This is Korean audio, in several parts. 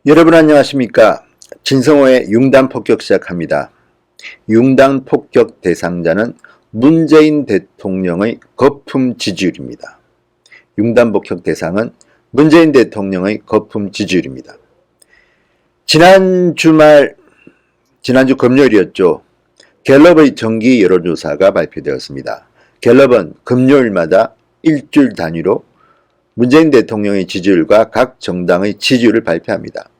여러분 안녕하십니까? 진성호의 융단 폭격 시작합니다. 융단 폭격 대상자는 문재인 대통령의 거품 지지율입니다. 융단 폭격 대상은 문재인 대통령의 거품 지지율입니다. 지난주 금요일이었죠. 갤럽의 정기 여론조사가 발표되었습니다. 갤럽은 금요일마다 일주일 단위로 문재인 대통령의 지지율과 각 정당의 지지율을 발표합니다.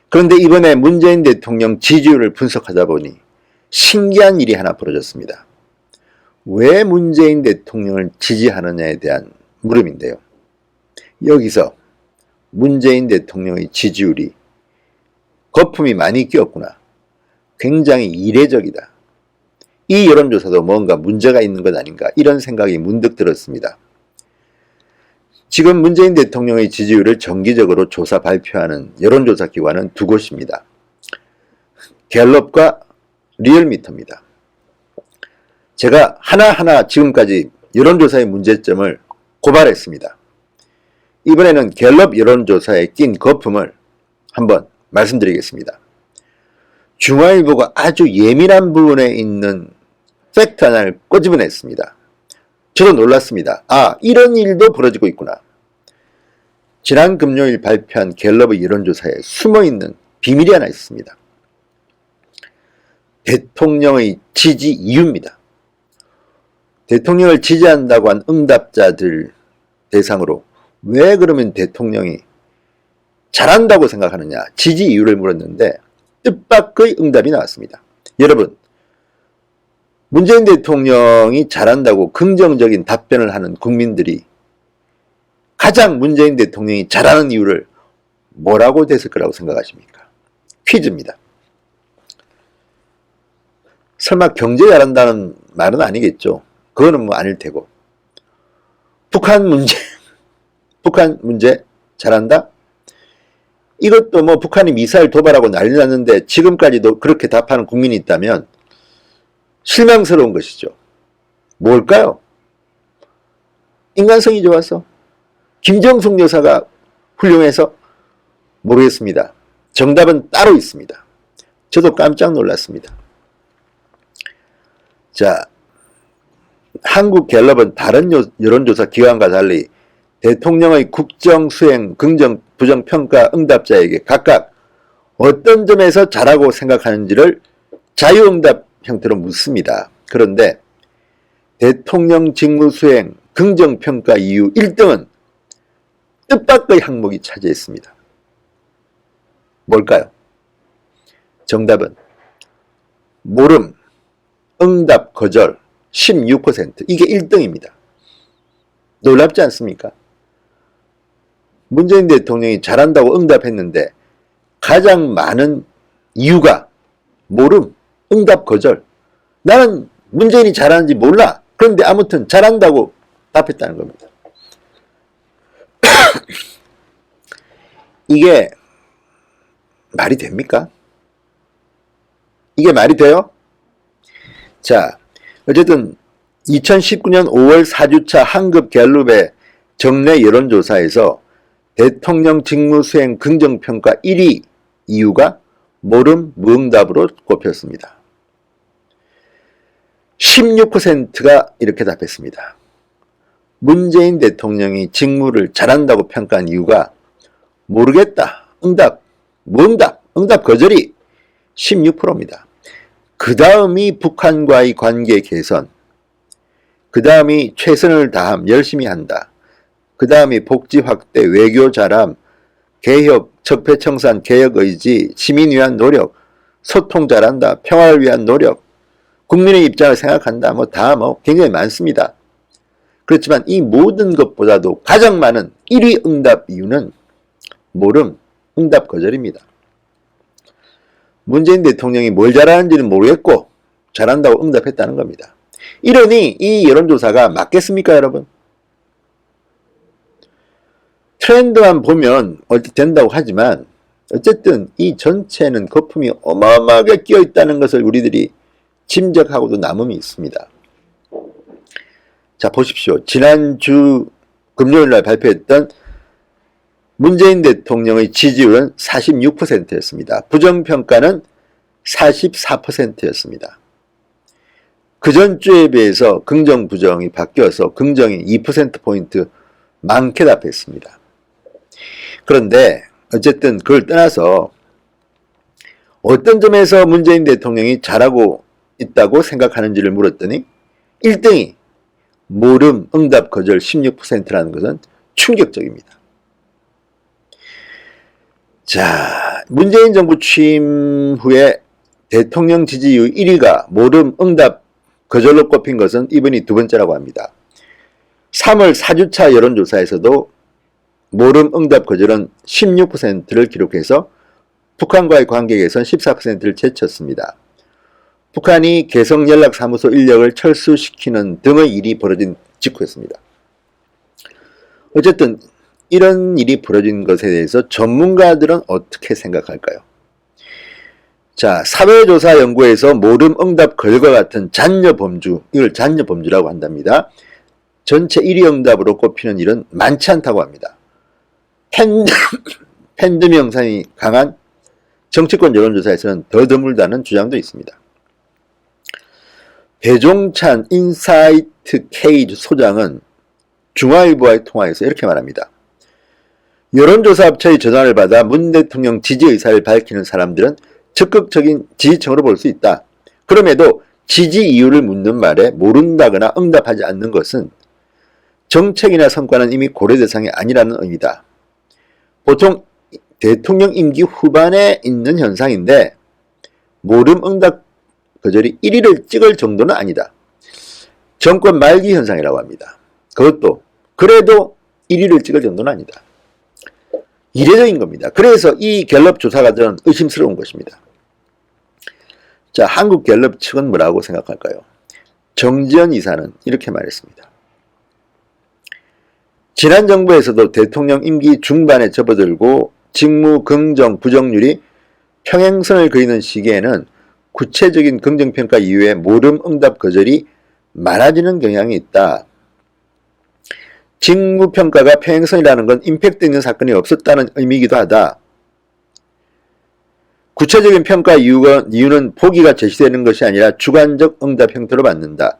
그런데 이번에 문재인 대통령 지지율을 분석하다 보니 신기한 일이 하나 벌어졌습니다. 왜 문재인 대통령을 지지하느냐에 대한 물음인데요. 여기서 문재인 대통령의 지지율이 거품이 많이 끼었구나. 굉장히 이례적이다. 이 여론조사도 뭔가 문제가 있는 것 아닌가 이런 생각이 문득 들었습니다. 지금 문재인 대통령의 지지율을 정기적으로 조사 발표하는 여론조사 기관은 두 곳입니다. 갤럽과 리얼미터입니다. 제가 하나하나 지금까지 여론조사의 문제점을 고발했습니다. 이번에는 갤럽 여론조사에 낀 거품을 한번 말씀드리겠습니다. 중앙일보가 아주 예민한 부분에 있는 팩트 하나를 꼬집어냈습니다. 저도 놀랐습니다. 아, 이런 일도 벌어지고 있구나. 지난 금요일 발표한 갤럽의 여론조사에 숨어있는 비밀이 하나 있습니다. 대통령의 지지 이유입니다. 대통령을 지지한다고 한 응답자들 대상으로 왜 그러면 대통령이 잘한다고 생각하느냐, 지지 이유를 물었는데 뜻밖의 응답이 나왔습니다. 여러분, 문재인 대통령이 잘한다고 긍정적인 답변을 하는 국민들이 가장 문재인 대통령이 잘하는 이유를 뭐라고 됐을 거라고 생각하십니까? 퀴즈입니다. 설마 경제 잘한다는 말은 아니겠죠. 그거는 뭐 아닐 테고. 북한 문제 잘한다? 이것도 뭐 북한이 미사일 도발하고 난리 났는데 지금까지도 그렇게 답하는 국민이 있다면 실망스러운 것이죠. 뭘까요? 인간성이 좋아서? 김정숙 여사가 훌륭해서? 모르겠습니다. 정답은 따로 있습니다. 저도 깜짝 놀랐습니다. 자, 한국 갤럽은 다른 여론조사 기관과 달리 대통령의 국정 수행, 긍정, 부정 평가 응답자에게 각각 어떤 점에서 잘하고 생각하는지를 자유응답 형태로 묻습니다. 그런데 대통령 직무 수행, 긍정 평가 이유 1등은 뜻밖의 항목이 차지했습니다. 뭘까요? 정답은 모름, 응답 거절 16%. 이게 1등입니다. 놀랍지 않습니까? 문재인 대통령이 잘한다고 응답했는데 가장 많은 이유가 모름, 응답 거절. 나는 문재인이 잘하는지 몰라. 그런데 아무튼 잘한다고 답했다는 겁니다. 이게 말이 됩니까? 이게 말이 돼요? 자, 어쨌든 2019년 5월 4주차 한국 갤럽의 정례 여론조사에서 대통령 직무수행 긍정평가 1위 이유가 모름, 무응답으로 꼽혔습니다. 16%가 이렇게 답했습니다. 문재인 대통령이 직무를 잘한다고 평가한 이유가 모르겠다, 응답, 무응답, 응답 거절이 16%입니다. 그 다음이 북한과의 관계 개선, 그 다음이 최선을 다함, 열심히 한다, 그 다음이 복지 확대, 외교 잘함, 개혁, 적폐청산, 개혁 의지, 시민 위한 노력, 소통 잘한다, 평화를 위한 노력, 국민의 입장을 생각한다, 굉장히 많습니다. 그렇지만 이 모든 것보다도 가장 많은 1위 응답 이유는 모름, 응답 거절입니다. 문재인 대통령이 뭘 잘하는지는 모르겠고 잘한다고 응답했다는 겁니다. 이러니 이 여론조사가 맞겠습니까, 여러분? 트렌드만 보면 어찌 된다고 하지만 어쨌든 이 전체는 거품이 어마어마하게 끼어 있다는 것을 우리들이 짐작하고도 남음이 있습니다. 자, 보십시오. 지난주 금요일날 발표했던 문재인 대통령의 지지율은 46%였습니다. 부정평가는 44%였습니다. 그 전주에 비해서 긍정 부정이 바뀌어서 긍정이 2%포인트 많게 답했습니다. 그런데 어쨌든 그걸 떠나서 어떤 점에서 문재인 대통령이 잘하고 있다고 생각하는지를 물었더니 1등이 모름, 응답, 거절 16%라는 것은 충격적입니다. 자, 문재인 정부 취임 후에 대통령 지지율 1위가 모름, 응답, 거절로 꼽힌 것은 이번이 두 번째라고 합니다. 3월 4주차 여론조사에서도 모름, 응답, 거절은 16%를 기록해서 북한과의 관계 개선 14%를 제쳤습니다. 북한이 개성연락사무소 인력을 철수시키는 등의 일이 벌어진 직후였습니다. 어쨌든 이런 일이 벌어진 것에 대해서 전문가들은 어떻게 생각할까요? 자, 사회조사연구에서 모름, 응답, 거절과 같은 잔여범주, 이걸 잔여범주라고 한답니다. 전체 1위 응답으로 꼽히는 일은 많지 않다고 합니다. 팬덤 형상이 강한 정치권 여론조사에서는 더 드물다는 주장도 있습니다. 배종찬 인사이트 K 소장은 중앙일보와의 통화에서 이렇게 말합니다. 여론조사 업체의 전화를 받아 문 대통령 지지 의사를 밝히는 사람들은 적극적인 지지층으로 볼 수 있다. 그럼에도 지지 이유를 묻는 말에 모른다거나 응답하지 않는 것은 정책이나 성과는 이미 고려 대상이 아니라는 의미다. 보통 대통령 임기 후반에 있는 현상인데 모름, 응답, 거절이 1위를 찍을 정도는 아니다. 정권 말기 현상이라고 합니다. 그것도 그래도 1위를 찍을 정도는 아니다. 이례적인 겁니다. 그래서 이 갤럽 조사가 저는 의심스러운 것입니다. 자, 한국 갤럽 측은 뭐라고 생각할까요? 정지현 이사는 이렇게 말했습니다. 지난 정부에서도 대통령 임기 중반에 접어들고 직무 긍정 부정률이 평행선을 그리는 시기에는 구체적인 긍정평가 이후에 모름, 응답, 거절이 많아지는 경향이 있다. 직무평가가 평행선이라는 건 임팩트 있는 사건이 없었다는 의미이기도 하다. 구체적인 평가 이유는 보기가 제시되는 것이 아니라 주관적 응답 형태로 받는다.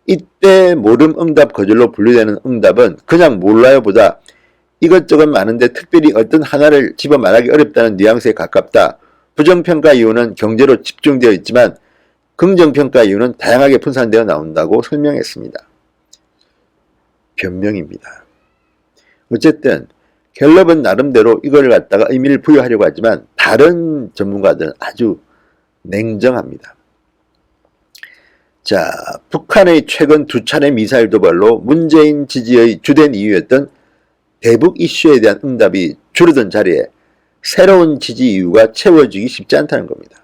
이때 모름, 응답, 거절로 분류되는 응답은 그냥 몰라요 보다 이것저것 많은데 특별히 어떤 하나를 집어 말하기 어렵다는 뉘앙스에 가깝다. 부정평가 이유는 경제로 집중되어 있지만 긍정평가 이유는 다양하게 분산되어 나온다고 설명했습니다. 변명입니다. 어쨌든 갤럽은 나름대로 이걸 갖다가 의미를 부여하려고 하지만 다른 전문가들은 아주 냉정합니다. 자, 북한의 최근 두 차례 미사일 도발로 문재인 지지의 주된 이유였던 대북 이슈에 대한 응답이 줄어든 자리에 새로운 지지 이유가 채워지기 쉽지 않다는 겁니다.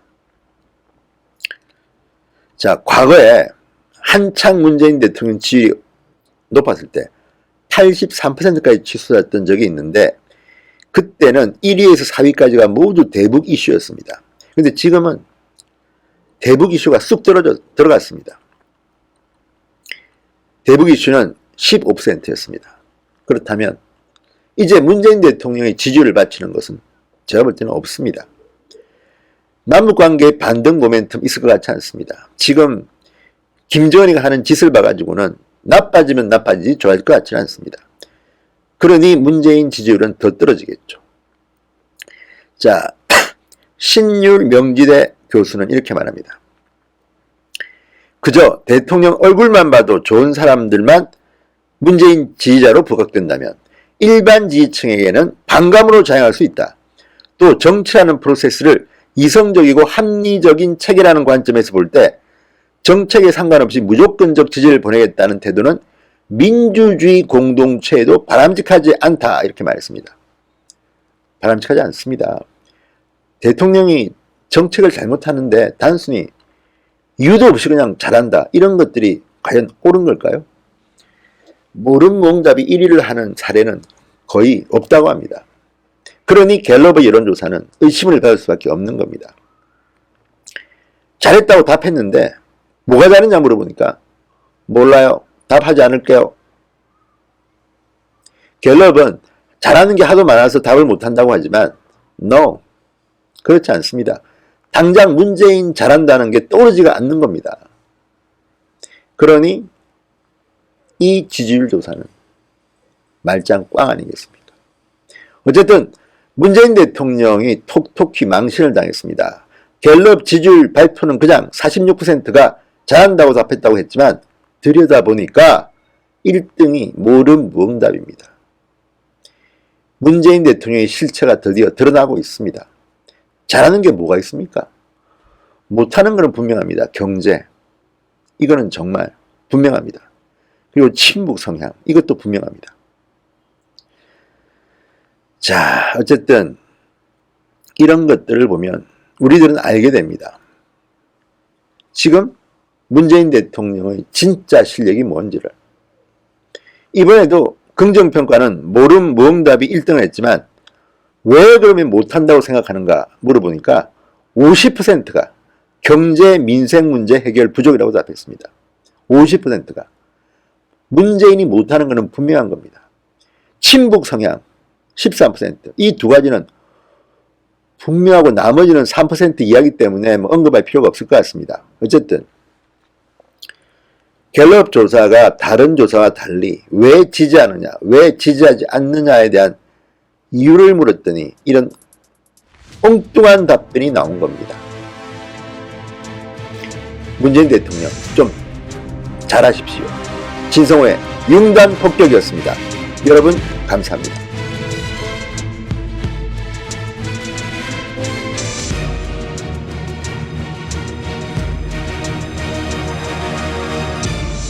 자, 과거에 한창 문재인 대통령 지지율이 높았을 때 83%까지 치솟았던 적이 있는데 그때는 1위에서 4위까지가 모두 대북 이슈였습니다. 그런데 지금은 대북 이슈가 쑥 들어갔습니다. 대북 이슈는 15%였습니다. 그렇다면 이제 문재인 대통령의 지지율을 바치는 것은 제가 볼 때는 없습니다. 남북관계의 반등 모멘텀 있을 것 같지 않습니다. 지금 김정은이가 하는 짓을 봐가지고는 나빠지면 나빠지지 좋아질 것 같지는 않습니다. 그러니 문재인 지지율은 더 떨어지겠죠. 자, 신율 명지대 교수는 이렇게 말합니다. 그저 대통령 얼굴만 봐도 좋은 사람들만 문재인 지지자로 부각된다면 일반 지지층에게는 반감으로 작용할 수 있다. 또 정치하는 프로세스를 이성적이고 합리적인 체계라는 관점에서 볼 때 정책에 상관없이 무조건적 지지를 보내겠다는 태도는 민주주의 공동체에도 바람직하지 않다 이렇게 말했습니다. 바람직하지 않습니다. 대통령이 정책을 잘못하는데 단순히 이유도 없이 그냥 잘한다 이런 것들이 과연 옳은 걸까요? 모름 응답이 1위를 하는 사례는 거의 없다고 합니다. 그러니 갤럽의 여론조사는 의심을 가질 수밖에 없는 겁니다. 잘했다고 답했는데 뭐가 다르냐 물어보니까 몰라요. 답하지 않을게요. 갤럽은 잘하는 게 하도 많아서 답을 못한다고 하지만 no, 그렇지 않습니다. 당장 문재인 잘한다는 게 떠오르지가 않는 겁니다. 그러니 이 지지율 조사는 말짱 꽝 아니겠습니까? 어쨌든 문재인 대통령이 톡톡히 망신을 당했습니다. 갤럽 지지율 발표는 그냥 46%가 잘한다고 답했다고 했지만 들여다보니까 1등이 모름무응답입니다. 문재인 대통령의 실체가 드디어 드러나고 있습니다. 잘하는 게 뭐가 있습니까? 못하는 것은 분명합니다. 경제, 이거는 정말 분명합니다. 그리고 친북 성향, 이것도 분명합니다. 자, 어쨌든 이런 것들을 보면 우리들은 알게 됩니다. 지금 문재인 대통령의 진짜 실력이 뭔지를. 이번에도 긍정평가는 모름무응답이 1등을 했지만 왜 그러면 못한다고 생각하는가 물어보니까 50%가 경제 민생 문제 해결 부족이라고 답했습니다. 50%가. 문재인이 못하는 것은 분명한 겁니다. 친북 성향 13%. 이 두 가지는 분명하고 나머지는 3% 이야기 때문에 뭐 언급할 필요가 없을 것 같습니다. 어쨌든 갤럽 조사가 다른 조사와 달리 왜 지지하느냐, 왜 지지하지 않느냐에 대한 이유를 물었더니 이런 엉뚱한 답변이 나온 겁니다. 문재인 대통령 좀 잘하십시오. 진성호의 융단 폭격이었습니다. 여러분 감사합니다.